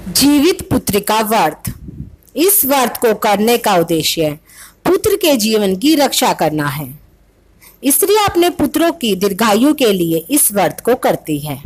जीवित पुत्रिका व्रत। इस व्रत को करने का उद्देश्य पुत्र के जीवन की रक्षा करना है। स्त्री अपने पुत्रों की दीर्घायु के लिए इस व्रत को करती है।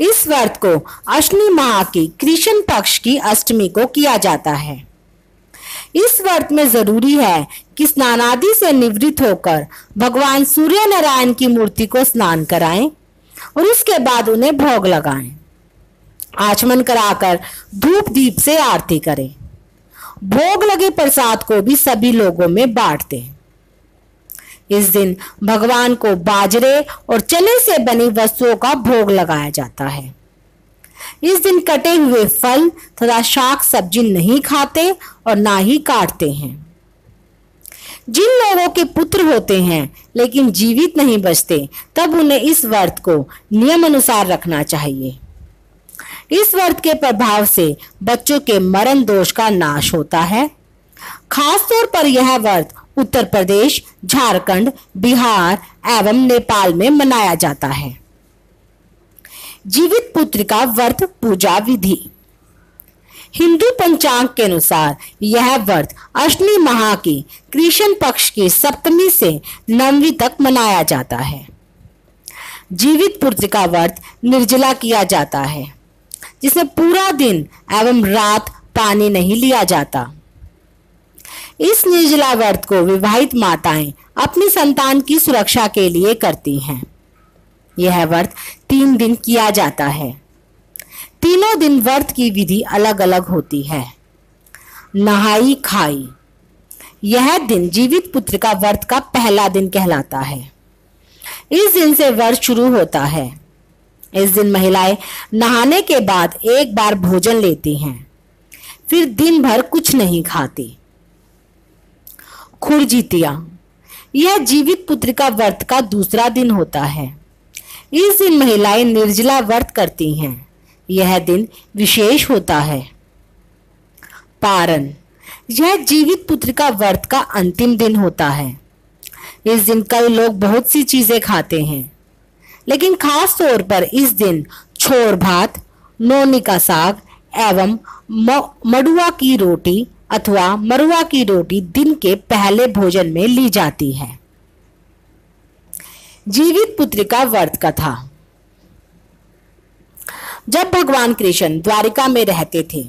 इस व्रत को अश्विनी माह की कृष्ण पक्ष की अष्टमी को किया जाता है। इस व्रत में जरूरी है कि स्नानादि से निवृत्त होकर भगवान सूर्य नारायण की मूर्ति को स्नान कराएं और उसके बाद उन्हें भोग लगाएं। आचमन कराकर धूप दीप से आरती करें। भोग लगे प्रसाद को भी सभी लोगों में बांट दें। इस दिन भगवान को बाजरे और चने से बनी वस्तुओं का भोग लगाया जाता है। इस दिन कटे हुए फल तथा शाक सब्जी नहीं खाते और ना ही काटते हैं। जिन लोगों के पुत्र होते हैं लेकिन जीवित नहीं बचते, तब उन्हें इस व्रत को नियम अनुसार रखना चाहिए। इस व्रत के प्रभाव से बच्चों के मरण दोष का नाश होता है। खासतौर पर यह व्रत उत्तर प्रदेश, झारखंड, बिहार एवं नेपाल में मनाया जाता है। जीवित पुत्रिका व्रत पूजा विधि। हिंदू पंचांग के अनुसार यह व्रत अश्विनी माह की कृष्ण पक्ष की सप्तमी से नवमी तक मनाया जाता है। जीवित पुत्रिका व्रत निर्जला किया जाता है, जिसमें पूरा दिन एवं रात पानी नहीं लिया जाता। इस निर्जला व्रत को विवाहित माताएं अपनी संतान की सुरक्षा के लिए करती हैं। यह व्रत 3 दिन किया जाता है। तीनों दिन व्रत की विधि अलग अलग होती है। नहाई खाई। यह दिन जीवित पुत्रिका व्रत का पहला दिन कहलाता है। इस दिन से व्रत शुरू होता है। इस दिन महिलाएं नहाने के बाद एक बार भोजन लेती हैं, फिर दिन भर कुछ नहीं खाती। खुरजितिया। यह जीवित पुत्रिका व्रत का दूसरा दिन होता है। इस दिन महिलाएं निर्जला व्रत करती हैं। यह दिन विशेष होता है। पारण। यह जीवित पुत्रिका व्रत का अंतिम दिन होता है। इस दिन कई लोग बहुत सी चीजें खाते हैं, लेकिन खास तौर पर इस दिन छोर भात, नोनी का साग एवं मड़ुआ की रोटी अथवा मरुआ की रोटी दिन के पहले भोजन में ली जाती है। जीवित पुत्रिका व्रत कथा। जब भगवान कृष्ण द्वारिका में रहते थे,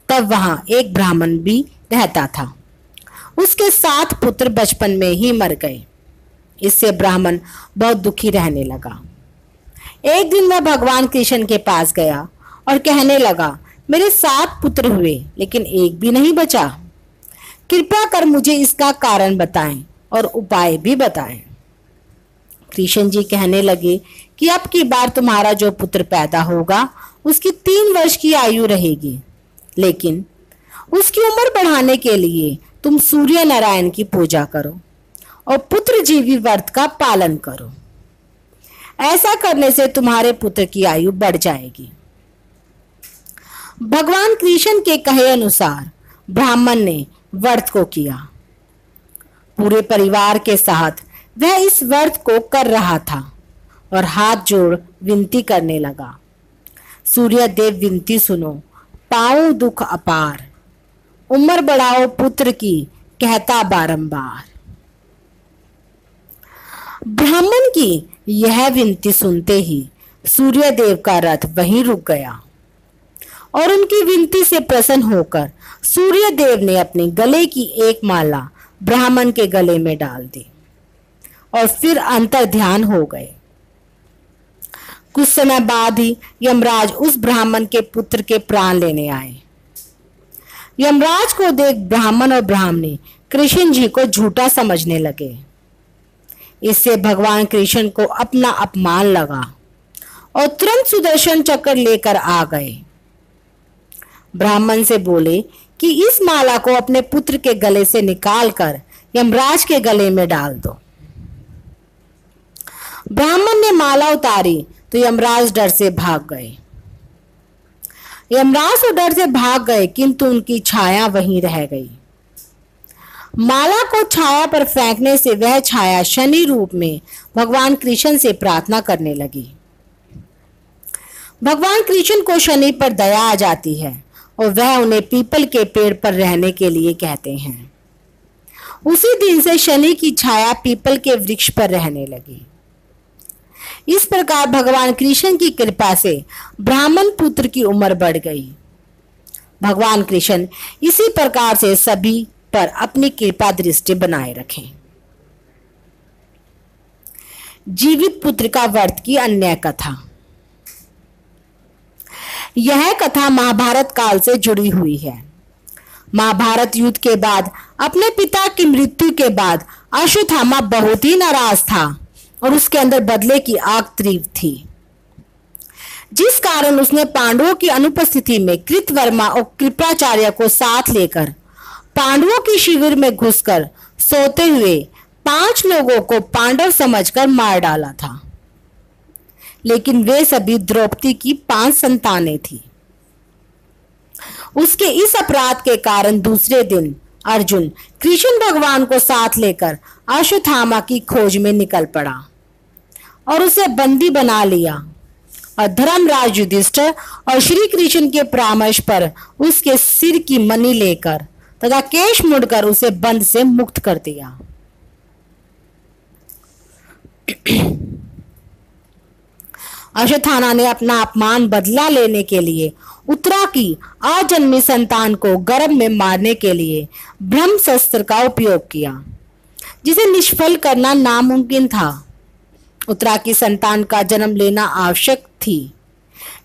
तब वहां एक ब्राह्मण भी रहता था। उसके 7 पुत्र बचपन में ही मर गए। इससे ब्राह्मण बहुत दुखी रहने लगा। एक दिन वह भगवान कृष्ण के पास गया और कहने लगा, मेरे 7 पुत्र हुए लेकिन एक भी नहीं बचा। कृपया कर मुझे इसका कारण बताएं और उपाय भी बताएं। कृष्ण जी कहने लगे कि अब की बार तुम्हारा जो पुत्र पैदा होगा उसकी 3 वर्ष की आयु रहेगी, लेकिन उसकी उम्र बढ़ाने के लिए तुम सूर्य नारायण की पूजा करो और पुत्र जीवी व्रत का पालन करो। ऐसा करने से तुम्हारे पुत्र की आयु बढ़ जाएगी। भगवान कृष्ण के कहे अनुसार ब्राह्मण ने व्रत को किया। पूरे परिवार के साथ वह इस व्रत को कर रहा था और हाथ जोड़ विनती करने लगा, सूर्य देव विनती सुनो, पाऊं दुख अपार, उम्र बढ़ाओ पुत्र की, कहता बारंबार। ब्राह्मण की यह विनती सुनते ही सूर्य देव का रथ वहीं रुक गया और उनकी विनती से प्रसन्न होकर सूर्य देव ने अपने गले की एक माला ब्राह्मण के गले में डाल दी और फिर अंतर ध्यान हो गए। कुछ समय बाद ही यमराज उस ब्राह्मण के पुत्र के प्राण लेने आए। यमराज को देख ब्राह्मण और ब्राह्मणी कृष्ण जी को झूठा समझने लगे। इससे भगवान कृष्ण को अपना अपमान लगा और तुरंत सुदर्शन चक्र लेकर आ गए। ब्राह्मण से बोले कि इस माला को अपने पुत्र के गले से निकालकर यमराज के गले में डाल दो। ब्राह्मण ने माला उतारी तो यमराज डर से भाग गए। यमराज तो डर से भाग गए, किंतु उनकी छाया वहीं रह गई। माला को छाया पर फेंकने से वह छाया शनि रूप में भगवान कृष्ण से प्रार्थना करने लगी। भगवान कृष्ण को शनि पर दया आ जाती है और वह उन्हें पीपल के पेड़ पर रहने के लिए कहते हैं। उसी दिन से शनि की छाया पीपल के वृक्ष पर रहने लगी। इस प्रकार भगवान कृष्ण की कृपा से ब्राह्मण पुत्र की उम्र बढ़ गई। भगवान कृष्ण इसी प्रकार से सभी पर अपनी कृपा दृष्टि बनाए रखें। जीवित पुत्र का व्रत की अन्य कथा। यह कथा महाभारत काल से जुड़ी हुई है। महाभारत युद्ध के बाद अपने पिता की मृत्यु के बाद अश्वत्थामा बहुत ही नाराज था और उसके अंदर बदले की आग तीव्र थी, जिस कारण उसने पांडवों की अनुपस्थिति में कृतवर्मा और कृपाचार्य को साथ लेकर पांडवों की शिविर में घुसकर सोते हुए 5 लोगों को पांडव समझकर मार डाला था। लेकिन वे सभी द्रौपदी की 5 संतानें थी। उसके इस अपराध के कारण दूसरे दिन अर्जुन कृष्ण भगवान को साथ लेकर अश्वत्थामा की खोज में निकल पड़ा और उसे बंदी बना लिया और धर्मराज युधिष्ठिर और श्री कृष्ण के परामर्श पर उसके सिर की मणि लेकर तथा केश मुड़कर उसे बंद से मुक्त कर दिया। अश्वत्थामा ने अपना अपमान बदला लेने के लिए उत्तरा की अजन्मी संतान को गर्भ में मारने के लिए ब्रह्मास्त्र का उपयोग किया, जिसे निष्फल करना नामुमकिन था। उत्तरा की संतान का जन्म लेना आवश्यक थी,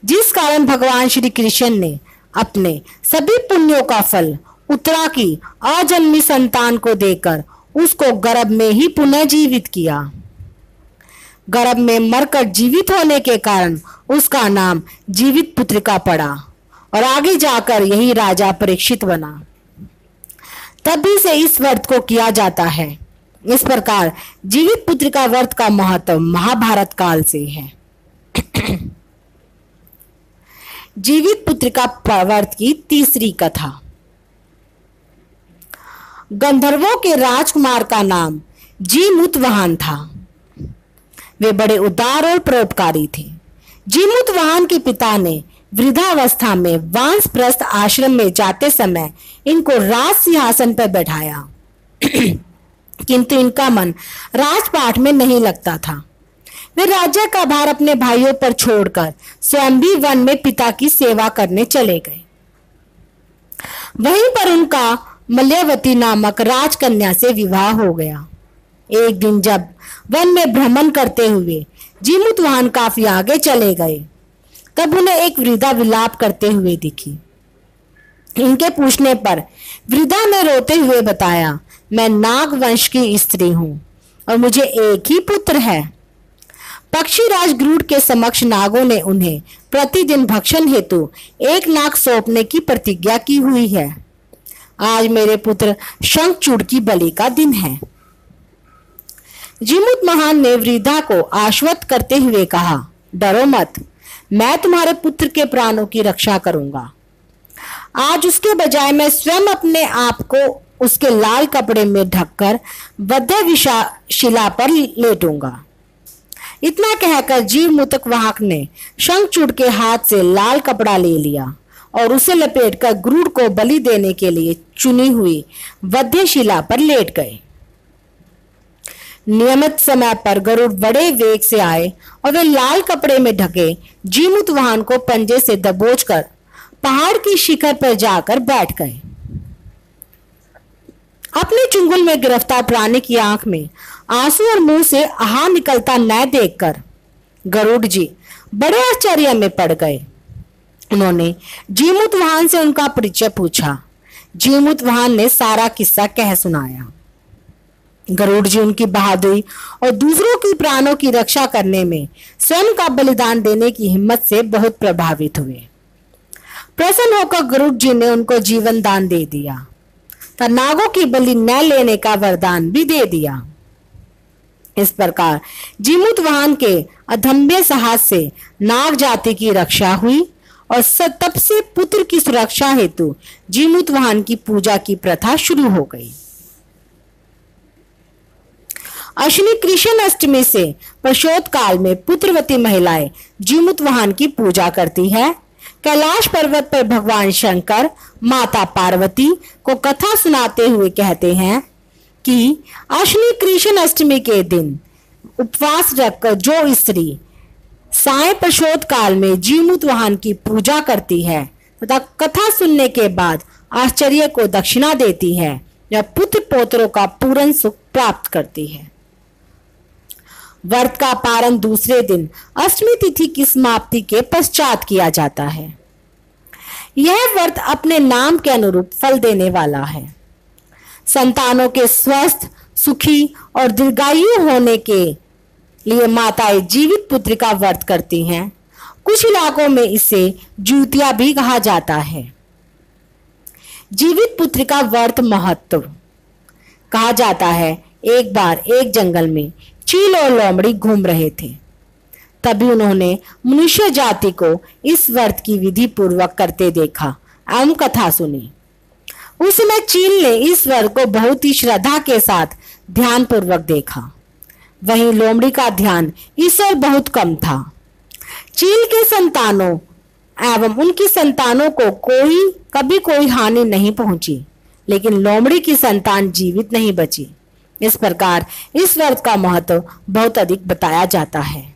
जिस कारण भगवान श्री कृष्ण ने अपने सभी पुण्यों का फल उत्तरा की अजन्मी संतान को देकर उसको गर्भ में ही पुनः जीवित किया। गर्भ में मरकर जीवित होने के कारण उसका नाम जीवित पुत्र का पड़ा और आगे जाकर यही राजा परीक्षित बना। तभी से इस व्रत को किया जाता है। इस प्रकार जीवित पुत्र का व्रत का महत्व महाभारत काल से है। जीवित पुत्र का व्रत की तीसरी कथा। गंधर्वों के राजकुमार का नाम जीमूतवाहन था। वे बड़े उदार और परोपकारी थे। जीमूतवाहन के पिता ने वृद्धावस्था में वानप्रस्थ आश्रम में जाते समय इनको राज सिंहासन पर बैठाया, किंतु इनका मन राजपाट में नहीं लगता था। वे राज्य का भार अपने भाइयों पर छोड़कर स्वयं भी वन में पिता की सेवा करने चले गए। वहीं पर उनका मल्यवती नामक राजकन्या से विवाह हो गया। एक दिन जब वन में भ्रमण करते हुए जीमूतवाहन काफी आगे चले गए, तब उन्हें एक वृद्धा विलाप करते हुए दिखी। इनके पूछने पर वृद्धा ने रोते हुए बताया, मैं नाग वंश की स्त्री हूँ और मुझे एक ही पुत्र है। पक्षीराज गरुड़ के समक्ष नागों ने उन्हें प्रतिदिन भक्षण हेतु 1 नाग सौंपने की प्रतिज्ञा की हुई है। आज मेरे पुत्र शंखचूड़ की बलि का दिन है। जीमूतवाहन ने वृद्धा को आश्वस्त करते हुए कहा, डरो मत, मैं तुम्हारे पुत्र के प्राणों की रक्षा करूंगा। आज उसके बजाय मैं स्वयं अपने आप को उसके लाल कपड़े में ढककर वध्य शिला पर लेटूंगा। इतना कहकर जीमूतवाहन ने शंखचूड़ के हाथ से लाल कपड़ा ले लिया और उसे लपेटकर गरुड़ को बलि देने के लिए चुनी हुई वध्य शिला पर लेट गए। नियमित समय पर गरुड़ बड़े वेग से आए और वे लाल कपड़े में ढके जीमूतवाहन को पंजे से दबोचकर पहाड़ की शिखर पर जाकर बैठ गए। अपने चुंगल में गिरफ्तार प्राणी की आंख में आंसू और मुंह से आहा निकलता न देखकर गरुड़ जी बड़े आश्चर्य में पड़ गए। उन्होंने जीमूतवाहन से उनका परिचय पूछा। जीमूतवाहन ने सारा किस्सा कह सुनाया। गरुड़ जी उनकी बहादुरी और दूसरों की प्राणों की रक्षा करने में स्वयं का बलिदान देने की हिम्मत से बहुत प्रभावित हुए। प्रसन्न होकर गरुड़ जी ने उनको जीवन दान दे दिया तथा नागों की बलि न लेने का वरदान भी दे दिया। इस प्रकार जीमूतवाहन के अदम्य साहस से नाग जाति की रक्षा हुई और तब से पुत्र की सुरक्षा हेतु जीमूतवाहन की पूजा की प्रथा शुरू हो गई। अश्विनी कृष्ण अष्टमी से प्रशोत काल में पुत्रवती महिलाएं जीमूतवाहन की पूजा करती है, कैलाश पर्वत पर भगवान शंकर माता पार्वती को कथा सुनाते हुए कहते हैं कि अश्विनी कृष्ण अष्टमी के दिन उपवास रखकर जो स्त्री साय प्रशोध काल में जीमूत वाहन की पूजा करती है तथा कथा सुनने के बाद आश्चर्य को दक्षिणा देती है या पुत्र पौत्रों का पूर्ण सुख प्राप्त करती है। व्रत का पारण दूसरे दिन अष्टमी तिथि की समाप्ति के पश्चात किया जाता है। यह व्रत अपने नाम के अनुरूप फल देने वाला है। संतानों के स्वस्थ, सुखी और दीर्घायु होने के लिए माताएं जीवित पुत्र का व्रत करती हैं। कुछ इलाकों में इसे जूतिया भी कहा जाता है। जीवित पुत्र का व्रत महत्व कहा जाता है। एक बार एक जंगल में चील और लोमड़ी घूम रहे थे। तभी उन्होंने मनुष्य जाति को इस व्रत की विधि पूर्वक करते देखा एवं कथा सुनी। उस समय चील ने इस व्रत को बहुत ही श्रद्धा के साथ ध्यान पूर्वक देखा। वहीं लोमड़ी का ध्यान इस ओर बहुत कम था। चील के संतानों एवं उनकी संतानों को कभी कोई हानि नहीं पहुंची, लेकिन लोमड़ी की संतान जीवित नहीं बची। इस प्रकार इस व्रत का महत्व बहुत अधिक बताया जाता है।